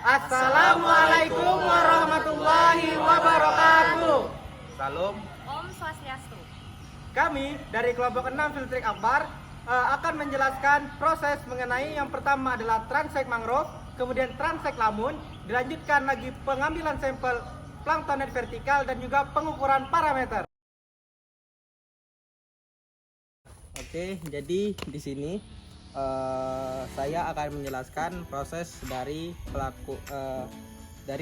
Assalamualaikum warahmatullahi wabarakatuh. Salam. Om Swastiastu. Kami dari kelompok 6 Filtrik Akbar akan menjelaskan proses mengenai yang pertama adalah transek mangrove, kemudian transek lamun, dilanjutkan lagi pengambilan sampel plankton vertikal dan juga pengukuran parameter. Oke, jadi di sini saya akan menjelaskan proses dari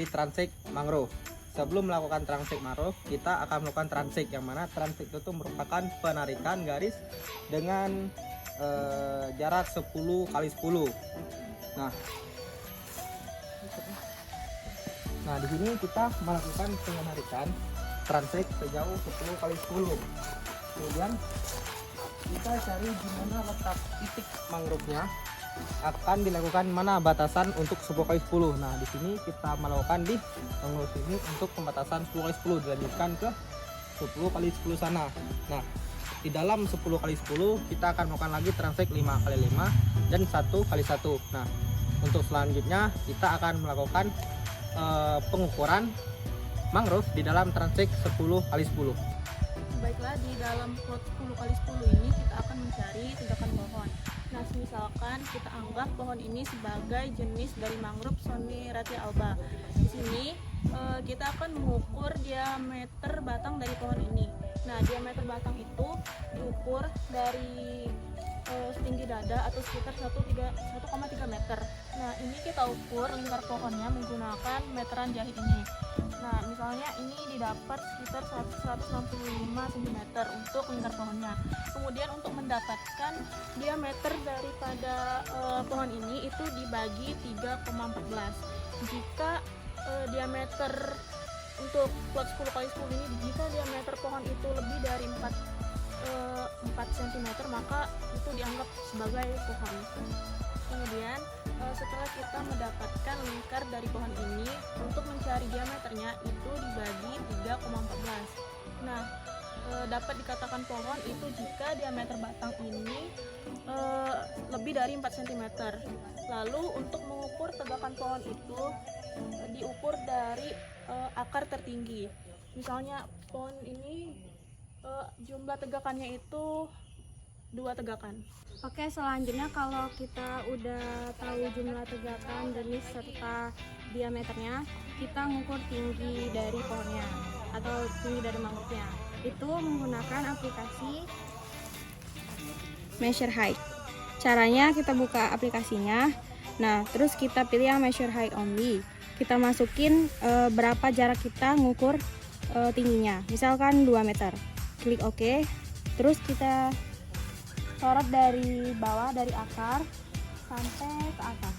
transek mangrove. Sebelum melakukan transek mangrove, kita akan melakukan transek, yang mana transek itu merupakan penarikan garis dengan jarak 10 kali 10. Nah, di sini kita melakukan penarikan transek sejauh 10 kali 10. Kemudian kita cari di mana letak titik mangrove-nya, akan dilakukan mana batasan untuk 10 kali 10. Nah, di sini kita melakukan di mangrove ini untuk pembatasan 10 kali 10, dilanjutkan ke 10 kali 10 sana. Nah, di dalam 10 kali 10 kita akan melakukan lagi transek 5 kali 5 dan 1 kali 1. Nah, untuk selanjutnya kita akan melakukan pengukuran mangrove di dalam transek 10 kali 10. Baiklah, di dalam plot 10 kali 10 ini kita akan mencari tegakan pohon. Nah, misalkan kita anggap pohon ini sebagai jenis dari mangrove Soneratia alba. Di sini kita akan mengukur diameter batang dari pohon ini. Nah, diameter batang itu diukur dari setinggi dada atau sekitar 1,3 meter. Nah, ini kita ukur lingkar pohonnya menggunakan meteran jahit ini. Nah, misalnya ini didapat sekitar 165 cm untuk lingkar pohonnya. Kemudian untuk mendapatkan diameter daripada pohon ini itu dibagi 3,14. Jika diameter untuk plot 10 kali 10 ini, jika diameter pohon itu lebih dari 4 cm, maka itu dianggap sebagai pohon. Kemudian setelah kita mendapatkan lingkar dari pohon ini, untuk mencari diameternya itu dibagi 3,14. Nah, dapat dikatakan pohon itu jika diameter batang ini lebih dari 4 cm. Lalu untuk mengukur tegakan pohon itu diukur dari akar tertinggi. Misalnya pohon ini jumlah tegakannya itu 2 tegakan. Oke, selanjutnya kalau kita udah tahu jumlah tegakan, jenis serta diameternya, kita ngukur tinggi dari pohonnya atau tinggi dari mangrove-nya. Itu menggunakan aplikasi Measure Height. Caranya kita buka aplikasinya. Nah, terus kita pilih yang Measure Height Only. Kita masukin berapa jarak kita ngukur tingginya. Misalkan 2 meter. Klik OK. Terus kita sorot dari bawah, dari akar sampai ke atas.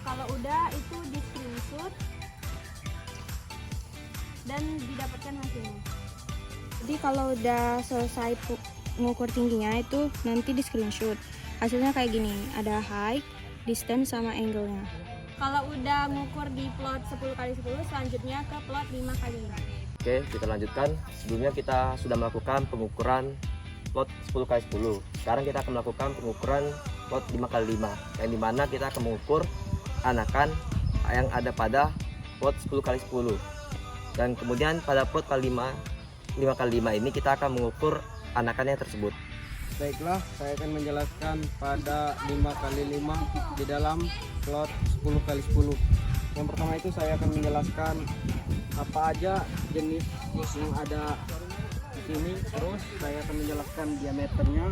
Kalau udah, itu di screenshot dan didapatkan hasilnya. Jadi kalau udah selesai mengukur tingginya, itu nanti di screenshot. Hasilnya kayak gini, ada height, distance, sama angle-nya. Kalau udah mengukur di plot 10 kali 10, selanjutnya ke plot 5 kali 5. Oke, kita lanjutkan. Sebelumnya kita sudah melakukan pengukuran plot 10 kali 10. Sekarang kita akan melakukan pengukuran plot 5 kali 5, yang dimana kita akan mengukur anakan yang ada pada plot 10 kali 10. Dan kemudian pada plot 5 kali 5 ini kita akan mengukur anakannya tersebut. Baiklah, saya akan menjelaskan pada 5 kali 5 di dalam plot 10 kali 10. Yang pertama itu saya akan menjelaskan apa aja jenis yang ada di sini. Terus saya akan menjelaskan diameternya.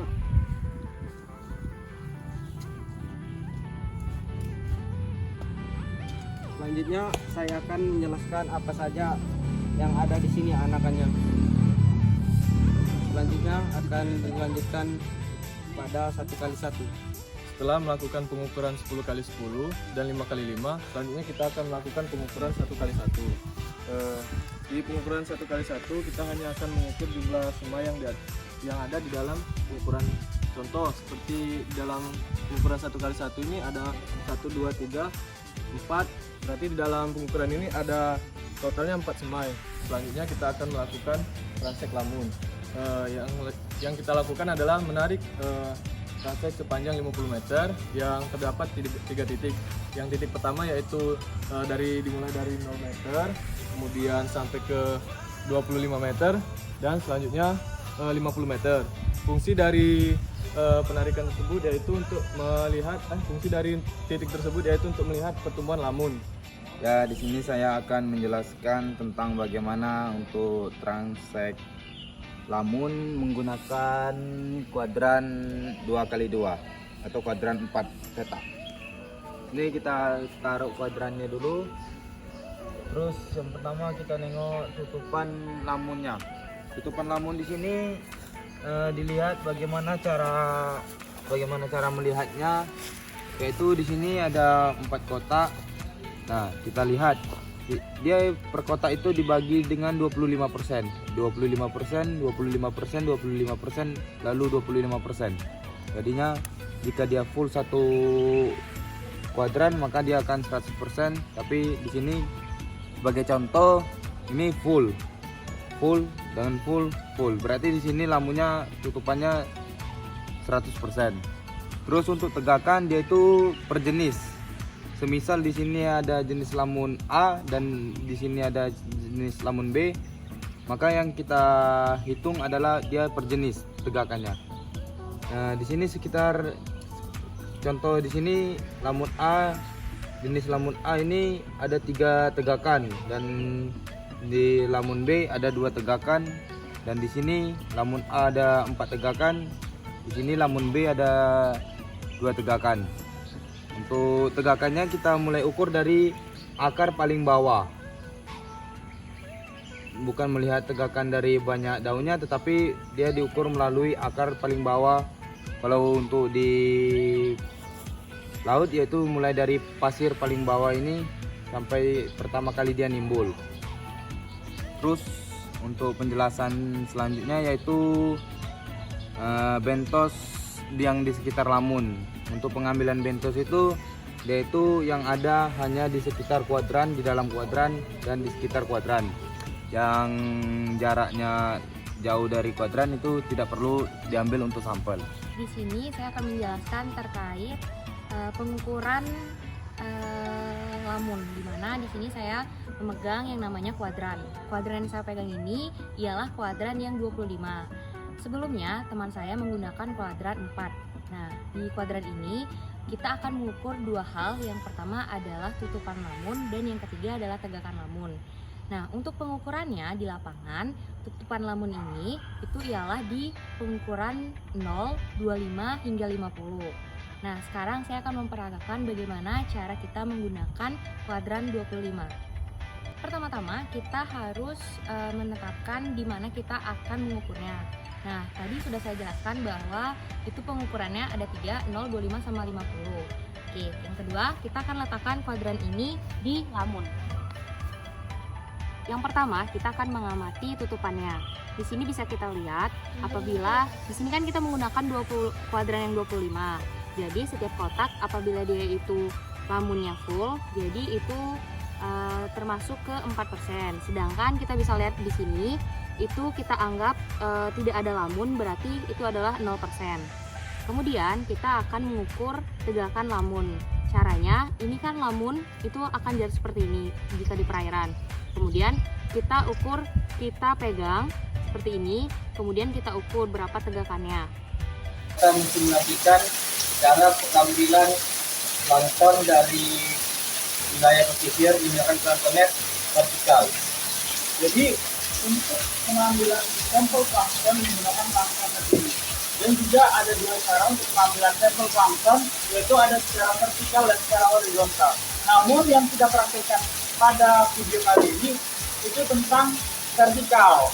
Selanjutnya saya akan menjelaskan apa saja yang ada di sini anakannya. Selanjutnya akan dilanjutkan pada 1 kali 1. Setelah melakukan pengukuran 10 kali 10 dan 5 kali 5, selanjutnya kita akan melakukan pengukuran 1 kali 1. Di pengukuran 1 kali 1 kita hanya akan mengukur jumlah semai yang ada di dalam pengukuran. Contoh seperti dalam pengukuran 1 kali 1 ini ada 1, 2, 3, 4. Berarti di dalam pengukuran ini ada totalnya 4 semai. Selanjutnya kita akan melakukan transek lamun. Yang kita lakukan adalah menarik transek sepanjang 50 meter yang terdapat 3 titik. Yang titik pertama yaitu dimulai dari 0 meter, kemudian sampai ke 25 meter, dan selanjutnya 50 meter. Fungsi dari penarikan tersebut yaitu untuk melihat fungsi dari titik tersebut yaitu untuk melihat pertumbuhan lamun. Ya, di sini saya akan menjelaskan tentang bagaimana untuk transek lamun menggunakan kuadran 2x2 atau kuadran 4 petak. Ini kita taruh kuadrannya dulu. Terus yang pertama kita nengok tutupan lamunnya. Tutupan lamun di sini dilihat bagaimana cara melihatnya. Yaitu di sini ada 4 kotak. Nah, kita lihat dia per kotak itu dibagi dengan 25%, 25%, 25%, 25%, lalu 25%. Jadinya jika dia full satu kuadran maka dia akan 100%. Tapi di sini sebagai contoh ini full dengan full. Berarti di sini lamunnya tutupannya 100%. Terus untuk tegakan dia itu per jenis. Semisal di sini ada jenis lamun A dan di sini ada jenis lamun B, maka yang kita hitung adalah dia per jenis tegakannya. Nah, di sini sekitar contoh di sini lamun A, jenis lamun A ini ada 3 tegakan, dan di lamun B ada 2 tegakan, dan di sini lamun A ada 4 tegakan, di sini lamun B ada 2 tegakan. Untuk tegakannya kita mulai ukur dari akar paling bawah. Bukan melihat tegakan dari banyak daunnya, tetapi dia diukur melalui akar paling bawah. Kalau untuk di laut yaitu mulai dari pasir paling bawah ini sampai pertama kali dia nimbul. Terus untuk penjelasan selanjutnya yaitu bentos yang di sekitar lamun. Untuk pengambilan bentos itu yaitu yang ada hanya di sekitar kuadran, di dalam kuadran, dan di sekitar kuadran. Yang jaraknya jauh dari kuadran itu tidak perlu diambil untuk sampel. Di sini saya akan menjelaskan terkait pengukuran lamun, di mana di sini saya memegang yang namanya kuadran. Kuadran yang saya pegang ini ialah kuadran yang 25. Sebelumnya teman saya menggunakan kuadran 4. Nah, di kuadran ini kita akan mengukur 2 hal. Yang pertama adalah tutupan lamun dan yang ketiga adalah tegakan lamun. Nah, untuk pengukurannya di lapangan, tutupan lamun ini itu ialah di pengukuran 0, 25 hingga 50. Nah, sekarang saya akan memperagakan bagaimana cara kita menggunakan kuadran 25. Pertama-tama kita harus menetapkan di mana kita akan mengukurnya. Nah, tadi sudah saya jelaskan bahwa itu pengukurannya ada 3, 0, 25, sama 50. Oke, yang kedua kita akan letakkan kuadran ini di lamun. Yang pertama kita akan mengamati tutupannya. Di sini bisa kita lihat apabila di sini kan kita menggunakan kuadran yang 25. Jadi setiap kotak apabila dia itu lamunnya full, jadi itu termasuk ke 4%. Sedangkan kita bisa lihat di sini itu kita anggap tidak ada lamun, berarti itu adalah 0%. Kemudian kita akan mengukur tegakan lamun. Caranya, ini kan lamun itu akan jadi seperti ini jika di perairan. Kemudian kita ukur, kita pegang seperti ini, kemudian kita ukur berapa tegakannya. Kita mensimulasikan cara pengambilan plankton dari wilayah pesisir menggunakan planktonnya vertikal. Jadi untuk pengambilan sampel plankton menggunakan plankton ini, dan juga ada 2 cara untuk pengambilan sampel plankton, yaitu ada secara vertikal dan secara horizontal. Namun yang kita praktekkan pada video kali ini itu tentang vertikal.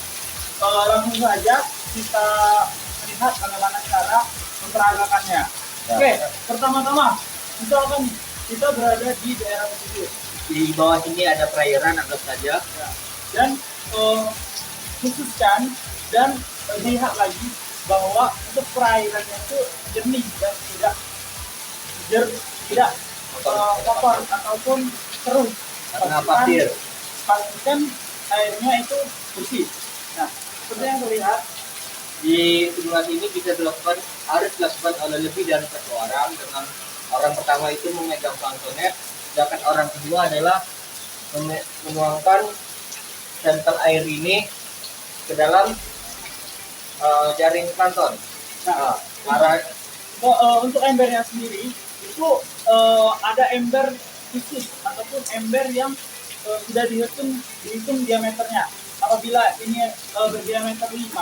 Langsung saja kita lihat bagaimana cara memperagakannya. Oke, pertama-tama misalkan kita berada di daerah pesisir. Di bawah sini ada perairan, anggap saja. Dan khususkan dan lihat lagi bahwa untuk perairannya itu jernih dan tidak kotor ataupun keruh. Karena pasir. Pastikan airnya itu bersih. Nah, seperti yang terlihat Di simulasi ini harus dilakukan oleh lebih dari satu orang, dengan orang pertama itu memegang planktonet, sedangkan orang kedua adalah menuangkan sampel air ini ke dalam jaring plankton. Nah, untuk embernya sendiri itu ada ember khusus ataupun ember yang sudah dihitung diameternya. Apabila ini berdiameter 5,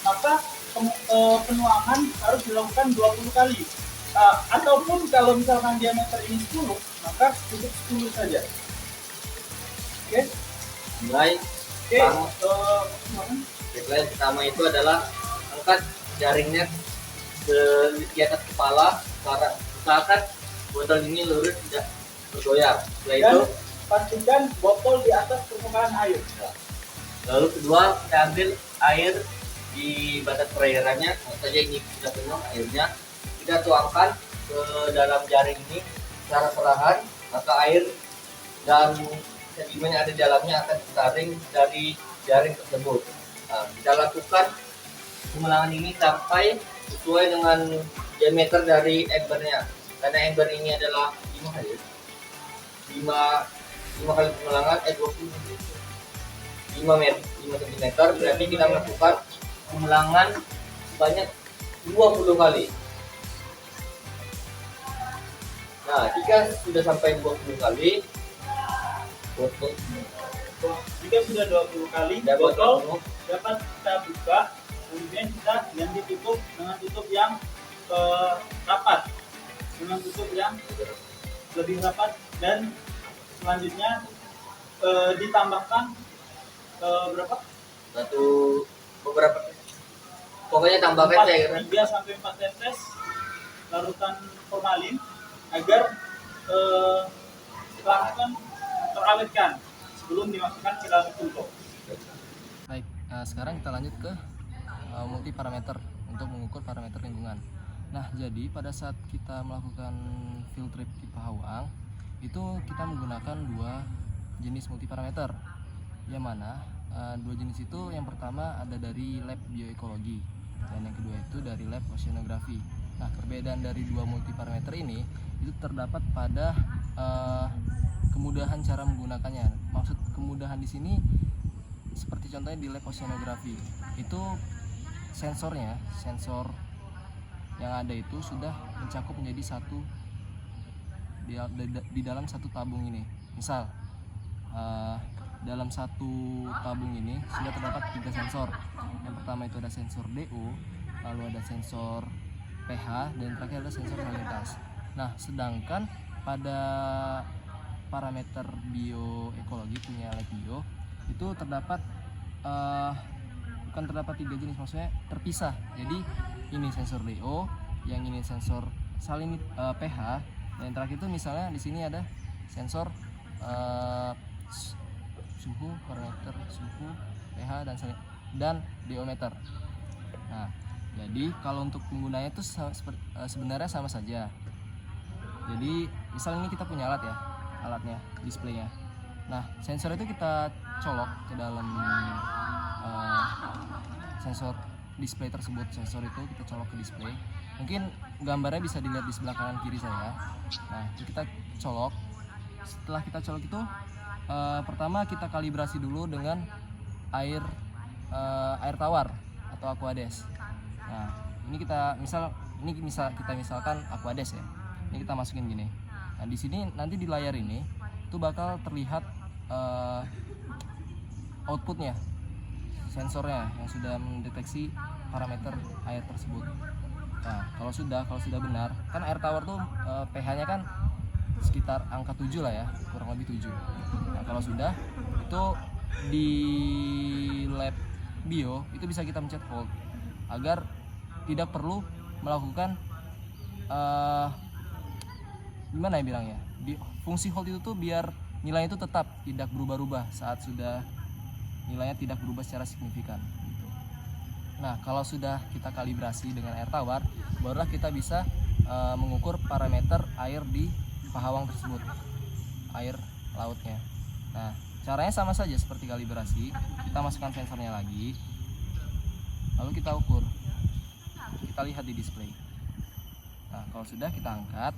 maka penuangan harus dilakukan 20 kali. Ataupun kalau misalkan diameter ini 10, maka cukup 10 saja. Oke? mulai yang pertama itu adalah angkat jaringnya di atas kepala, usahakan botol ini lurus, tidak bergoyang. Setelah itu pastikan botol di atas permukaan air. lalu kedua, kita ambil air di batas perairannya, saja ini sudah penuh airnya, kita tuangkan ke dalam jaring ini secara perlahan, maka air dan sedimen yang ada di dalamnya akan tersaring dari jaring tersebut. Nah, kita lakukan pengulangan ini sampai sesuai dengan diameter dari embernya, karena ember ini adalah 5 kali 5 cm, berarti kita melakukan pengulangan sebanyak 20 kali. Nah, jika sudah sampai 20 kali, Jika sudah 20 kali, botol dapat kita buka, kemudian kita ganti tutup dengan tutup yang rapat, dengan tutup yang lebih rapat, dan selanjutnya ditambahkan pokoknya tambahkan cairan 3-4 tetes larutan formalin agar plankton terawetkan sebelum dimasukkan ke dalam tumpuk. Baik, sekarang kita lanjut ke multiparameter untuk mengukur parameter lingkungan. Nah, jadi pada saat kita melakukan field trip di Pahawang, itu kita menggunakan 2 jenis multiparameter. Yang mana 2 jenis itu, yang pertama ada dari lab bioekologi dan yang kedua itu dari lab oceanografi. Nah, perbedaan dari 2 multiparameter ini itu terdapat pada kemudahan cara menggunakannya. Maksud kemudahan di sini seperti contohnya di lab oceanografi, itu sensor yang ada itu sudah mencakup menjadi satu di dalam satu tabung ini. Misal dalam satu tabung ini sudah terdapat 3 sensor. Yang pertama itu ada sensor DO, lalu ada sensor pH, dan terakhir ada sensor salinitas. Nah, sedangkan pada parameter bioekologi punya lab bio itu terdapat bukan terdapat 3 jenis, maksudnya terpisah. Jadi ini sensor DO, yang ini sensor pH, dan yang terakhir itu misalnya di sini ada sensor suhu, parameter suhu, pH, dan diometer. Nah, jadi kalau untuk penggunanya itu sebenarnya sama saja. Jadi misal ini kita punya alatnya, displaynya. Nah, sensor itu kita colok ke dalam sensor display tersebut. Sensor itu kita colok ke display. Mungkin gambarnya bisa dilihat di sebelah kanan kiri saya. Nah, itu kita colok. Setelah kita colok itu pertama kita kalibrasi dulu dengan air tawar atau Aquades. Nah, ini kita misalkan Aquades ya. Ini kita masukin gini. Nah, di sini nanti di layar ini itu bakal terlihat outputnya, sensornya yang sudah mendeteksi parameter air tersebut. Nah, kalau sudah benar, kan air tawar tuh pH-nya kan sekitar angka 7 lah ya, kurang lebih 7. Nah, kalau sudah, itu di lab bio itu bisa kita mencet hold agar tidak perlu melakukan gimana ya bilangnya, fungsi hold itu tuh biar nilainya itu tetap tidak berubah-ubah saat sudah nilainya tidak berubah secara signifikan gitu. Nah, kalau sudah kita kalibrasi dengan air tawar, barulah kita bisa mengukur parameter air di Pahawang tersebut, air lautnya. Nah, caranya sama saja seperti kalibrasi. Kita masukkan sensornya lagi, lalu kita ukur. kita lihat di display. Nah, kalau sudah kita angkat,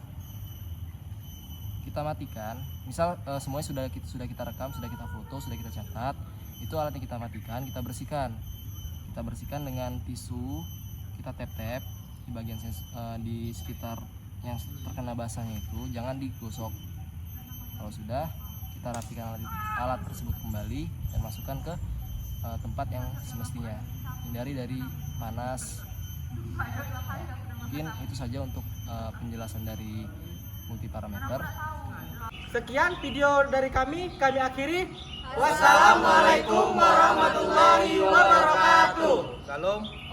kita matikan. Misal semuanya sudah kita rekam, sudah kita foto, sudah kita catat. Itu alatnya kita matikan, kita bersihkan. Kita bersihkan dengan tisu, kita tap-tap di bagian di sekitar yang terkena basahnya itu, jangan digosok. Kalau sudah, kita rapikan alat tersebut kembali dan masukkan ke tempat yang semestinya. Hindari dari panas. Mungkin itu saja untuk penjelasan dari multiparameter. Sekian video dari kami akhiri. Wassalamualaikum warahmatullahi wabarakatuh. Salam.